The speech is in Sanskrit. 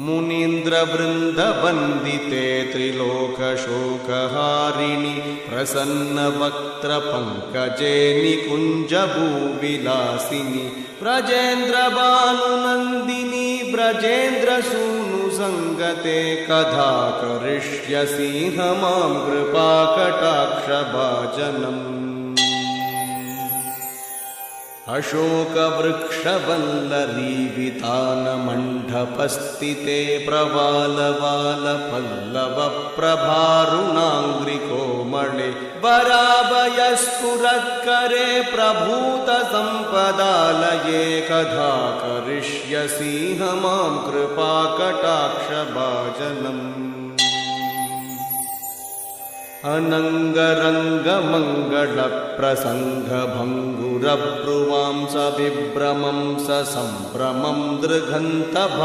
मुनीन्द्रवृन्दवन्दिते त्रिलोकशोकहारिणि प्रसन्नवक्त्रपङ्कजे निकुञ्जभूविलासिनि ब्रजेन्द्रभानुनन्दिनि ब्रजेन्द्रसूनुसङ्गते कदा करिष्यसि मां कृपाकटाक्षभाजनम् अशोकवृक्षवल्लरीवितानमण्डपस्थिते प्रवालवालपल्लवप्रभारुणाङ्घ्रिकोमले वराभयस्फुरत्करे प्रभूतसम्पदालये कदा करिष्यसि मां कृपाकटाक्षभाजनम् अनङ्गरङ्गमङ्गलप्रसङ्गभङ्गुरभ्रुवां सविभ्रमं ससम्भ्रमं दृघन्तभा